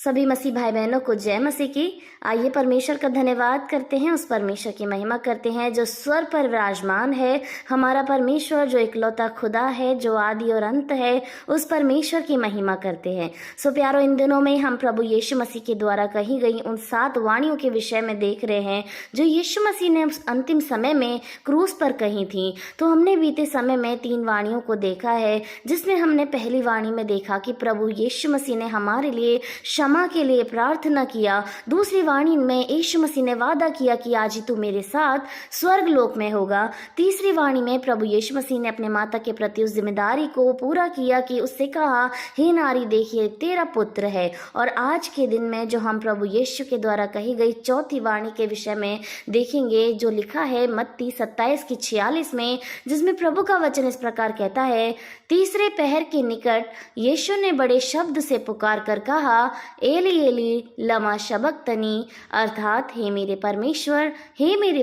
सभी मसीह भाई बहनों को जय मसीह की। आइए परमेश्वर का धन्यवाद करते हैं, उस परमेश्वर की महिमा करते हैं जो स्वर पर विराजमान है। हमारा परमेश्वर जो इकलौता खुदा है, जो आदि और अंत है, उस परमेश्वर की महिमा करते हैं। सो प्यारो, इन दिनों में हम प्रभु यीशु मसीह के द्वारा कही गई उन 7 वाणियों के विषय में देख रहे हैं जो यीशु मसीह ने अंतिम समय में क्रूस पर कही थी। तो हमने बीते समय में 3 वाणियों को देखा है, जिसमें हमने पहली वाणी में देखा कि प्रभु यीशु मसीह ने हमारे लिए क्षमा के लिए प्रार्थना किया। दूसरी वाणी में यीशु मसीह ने वादा किया कि आज ही तू मेरे साथ स्वर्ग लोक में होगा। तीसरी वाणी में प्रभु यीशु मसीह ने अपने माता के प्रति उस जिम्मेदारी को पूरा किया कि उससे कहा, हे नारी, देखिए तेरा पुत्र है। और आज के दिन में जो हम प्रभु यीशु के द्वारा कही गई चौथी वाणी के विषय में देखेंगे, जो लिखा है मत्ती 27:46 में, जिसमें प्रभु का वचन इस प्रकार कहता है, तीसरे पहर के निकट यीशु ने बड़े शब्द से पुकार कर कहा, एली एली लमा शबक्तनी, अर्थात हे मेरे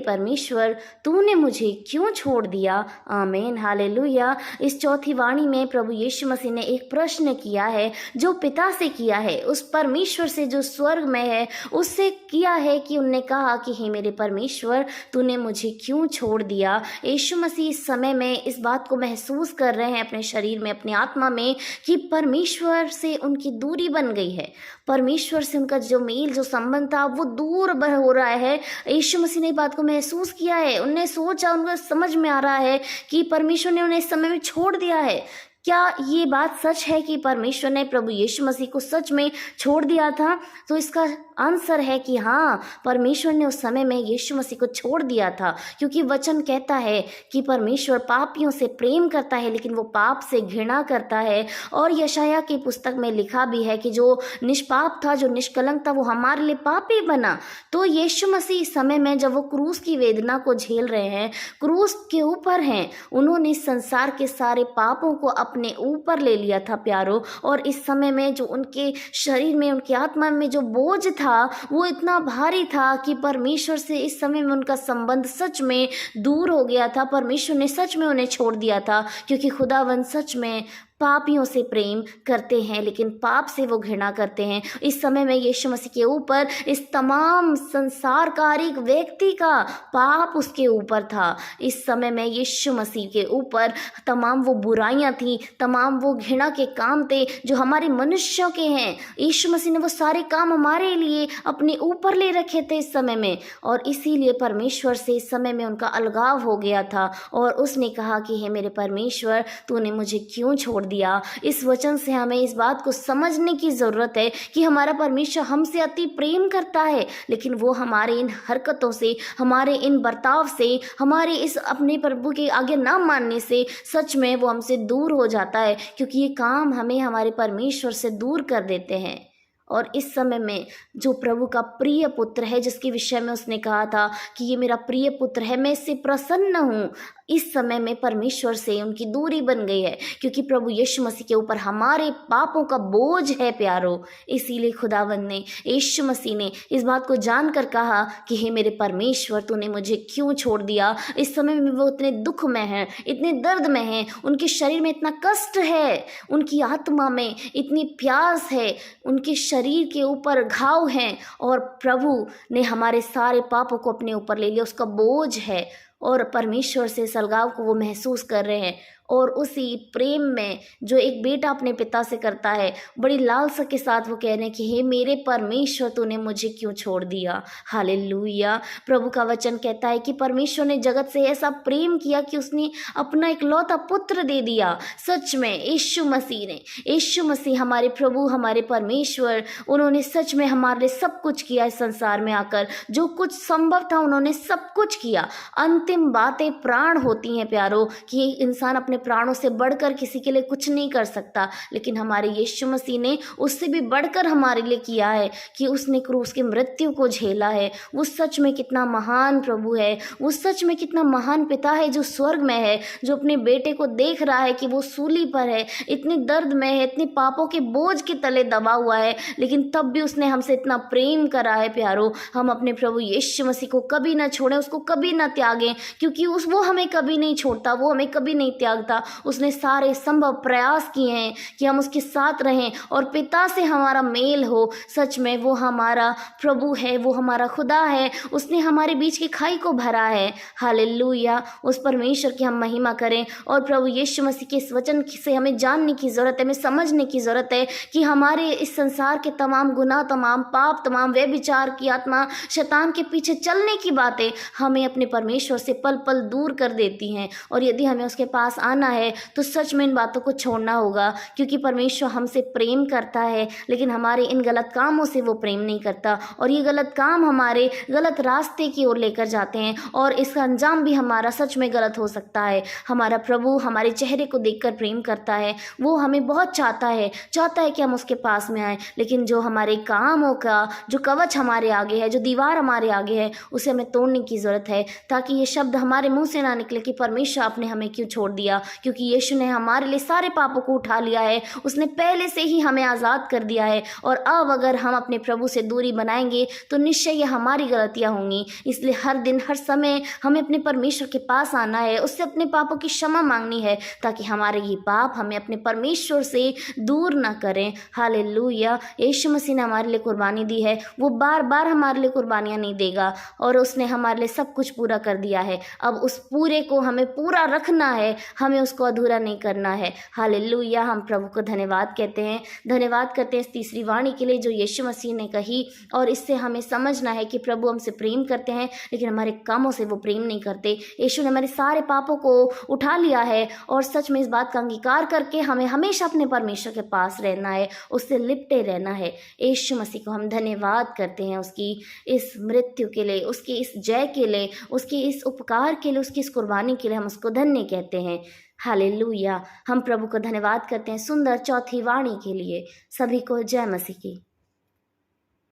परमेश्वर तूने मुझे क्यों छोड़ दिया। आमीन, हालेलुया। इस चौथी वाणी में प्रभु यीशु मसीह ने एक प्रश्न किया है, जो पिता से किया है, उस परमेश्वर से जो स्वर्ग में है, उससे किया है कि उनने कहा कि हे मेरे परमेश्वर तूने मुझे क्यों छोड़ दिया। यीशु मसीह इस समय में इस बात को महसूस कर रहे हैं अपने शरीर में, अपनी आत्मा में, कि परमेश्वर से उनकी दूरी बन गई है। परमेश्वर से उनका जो मेल, जो संबंध था, वो दूर हो रहा है। यीशु मसीह ने बात को महसूस किया है। उन्हें सोचा, उनको समझ में आ रहा है कि परमेश्वर ने उन्हें इस समय में छोड़ दिया है। क्या ये बात सच है कि परमेश्वर ने प्रभु यीशु मसीह को सच में छोड़ दिया था? तो इसका आंसर है कि हाँ, परमेश्वर ने उस समय में यीशु मसीह को छोड़ दिया था, क्योंकि वचन कहता है कि परमेश्वर पापियों से प्रेम करता है, लेकिन वो पाप से घृणा करता है। और यशायाह की पुस्तक में लिखा भी है कि जो निष्पाप था, जो निष्कलंक था, वो हमारे लिए पापी बना। तो यीशु मसीह इस समय में जब वो क्रूस की वेदना को झेल रहे हैं, क्रूस के ऊपर हैं, उन्होंने संसार के सारे पापों को अपने ऊपर ले लिया था प्यारो। और इस समय में जो उनके शरीर में, उनकी आत्मा में जो बोझ था, वो इतना भारी था कि परमेश्वर से इस समय में उनका संबंध सच में दूर हो गया था। परमेश्वर ने सच में उन्हें छोड़ दिया था, क्योंकि खुदावंद सच में पापियों से प्रेम करते हैं, लेकिन पाप से वो घृणा करते हैं। इस समय में यीशु मसीह के ऊपर इस तमाम संसार का हर एक व्यक्ति का पाप उसके ऊपर था। इस समय में यीशु मसीह के ऊपर तमाम वो बुराइयां थी, तमाम वो घृणा के काम थे जो हमारे मनुष्यों के हैं। यीशु मसीह ने वो सारे काम हमारे लिए अपने ऊपर ले रखे थे इस समय में, और इसीलिए परमेश्वर से इस समय में उनका अलगाव हो गया था। और उसने कहा कि हे मेरे परमेश्वर तूने मुझे क्यों छोड़ दिया। इस वचन से हमें इस बात को समझने की जरूरत है कि हमारा परमेश्वर हमसे अति प्रेम करता है, लेकिन वो हमारे इन हरकतों से, हमारे इन बर्ताव से, हमारे इस अपने प्रभु के आगे ना मानने से सच में वो हमसे दूर हो जाता है, क्योंकि ये काम हमें हमारे परमेश्वर से दूर कर देते हैं। और इस समय में जो प्रभु का प्रिय पुत्र है, जिसके विषय में उसने कहा था कि ये मेरा प्रिय पुत्र है, मैं इससे प्रसन्न हूँ, इस समय में परमेश्वर से उनकी दूरी बन गई है, क्योंकि प्रभु यीशु मसीह के ऊपर हमारे पापों का बोझ है प्यारो। इसीलिए खुदावंद ने, यीशु मसीह ने इस बात को जानकर कहा कि हे मेरे परमेश्वर तूने मुझे क्यों छोड़ दिया। इस समय में वो इतने दुख में हैं, इतने दर्द में हैं, उनके शरीर में इतना कष्ट है, उनकी आत्मा में इतनी प्यास है, उनके शरीर के ऊपर घाव हैं, और प्रभु ने हमारे सारे पापों को अपने ऊपर ले लिया, उसका बोझ है। और परमेश्वर से इस अलगाव को वो महसूस कर रहे हैं। और उसी प्रेम में जो एक बेटा अपने पिता से करता है, बड़ी लालसा के साथ वो कह रहे हैं कि हे मेरे परमेश्वर तूने मुझे क्यों छोड़ दिया। हालेलुया। प्रभु का वचन कहता है कि परमेश्वर ने जगत से ऐसा प्रेम किया कि उसने अपना इकलौता पुत्र दे दिया। सच में यीशु मसीह हमारे प्रभु, हमारे परमेश्वर, उन्होंने सच में हमारे लिए सब कुछ किया। इस संसार में आकर जो कुछ संभव था उन्होंने सब कुछ किया। अंतिम बातें प्राण होती हैं प्यारो, कि इंसान अपने प्राणों से बढ़कर किसी के लिए कुछ नहीं कर सकता, लेकिन हमारे यीशु मसीह ने उससे भी बढ़कर हमारे लिए किया है कि उसने क्रूस की मृत्यु को झेला है। वो सच में कितना महान प्रभु है, वो सच में कितना महान पिता है जो स्वर्ग में है, जो अपने बेटे को देख रहा है कि वो सूली पर है, इतने दर्द में है, इतने पापों के बोझ के तले दबा हुआ है, लेकिन तब भी उसने हमसे इतना प्रेम करा है प्यारो। हम अपने प्रभु यीशु मसीह को कभी ना छोड़ें, उसको कभी ना त्यागें, क्योंकि वो हमें कभी नहीं छोड़ता, वो हमें कभी नहीं त्यागता। था, उसने सारे संभव प्रयास किए हैं कि हम उसके साथ रहें और पिता से हमारा मेल हो। सच में वो हमारा प्रभु है, वो हमारा खुदा है, उसने हमारे बीच की खाई को भरा है। हालेलुया, उस परमेश्वर की हम महिमा करें। और प्रभु यीशु मसीह के इस वचन से हमें जानने की ज़रूरत है, हमें समझने की ज़रूरत है कि हमारे इस संसार के तमाम गुनाह, तमाम पाप, तमाम व्यभिचार की आत्मा, शैतान के पीछे चलने की बातें हमें अपने परमेश्वर से पल पल दूर कर देती हैं। और यदि हमें उसके पास आना है तो सच में इन बातों को छोड़ना होगा, क्योंकि परमेश्वर हमसे प्रेम करता है, लेकिन हमारे इन गलत कामों से वो प्रेम नहीं करता। और ये गलत काम हमारे गलत रास्ते की ओर लेकर जाते हैं और इसका अंजाम भी हमारा सच में गलत हो सकता है। हमारा प्रभु हमारे चेहरे को देखकर प्रेम करता है, वो हमें बहुत चाहता है कि हम उसके पास में आए, लेकिन जो हमारे कामों का जो कवच हमारे आगे है, जो दीवार हमारे आगे है, उसे हमें तोड़ने की ज़रूरत है, ताकि ये शब्द हमारे मुंह से ना निकले कि परमेश्वर आपने हमें क्यों छोड़ दिया। क्योंकि यीशु ने हमारे लिए सारे पापों को उठा लिया है, उसने पहले से ही हमें आज़ाद कर दिया है। और अब अगर हम अपने प्रभु से दूरी बनाएंगे तो निश्चय ये हमारी गलतियाँ होंगी। इसलिए हर दिन हर समय हमें अपने परमेश्वर के पास आना है, उससे अपने पापों की क्षमा मांगनी है, ताकि हमारे ये पाप हमें अपने परमेश्वर से दूर ना करें। हालेलुया, यीशु मसीह ने हमारे लिए कुर्बानी दी है, वो बार बार हमारे लिए कुर्बानियाँ नहीं देगा और उसने हमारे लिए सब कुछ पूरा कर दिया है। अब उस पूरे को हमें पूरा रखना है, हमें उसको अधूरा नहीं करना है। हालेलुया, हम प्रभु को धन्यवाद कहते हैं, धन्यवाद करते हैं इस तीसरी वाणी के लिए जो यीशु मसीह ने कही। और इससे हमें समझना है कि प्रभु हमसे प्रेम करते हैं, लेकिन हमारे कामों से वो प्रेम नहीं करते। यीशु ने हमारे सारे पापों को उठा लिया है और सच में इस बात का अंगीकार करके हमें हमेशा अपने परमेश्वर के पास रहना है, उससे लिपटे रहना है। यीशु मसीह को हम धन्यवाद करते हैं उसकी इस मृत्यु के लिए, उसकी इस जय के लिए, उसकी इस उपकार के लिए, उसकी इस कुर्बानी के लिए हम उसको धन्य कहते हैं। हालेलुया, हम प्रभु को धन्यवाद करते हैं सुंदर चौथी वाणी के लिए। सभी को जय मसीह की।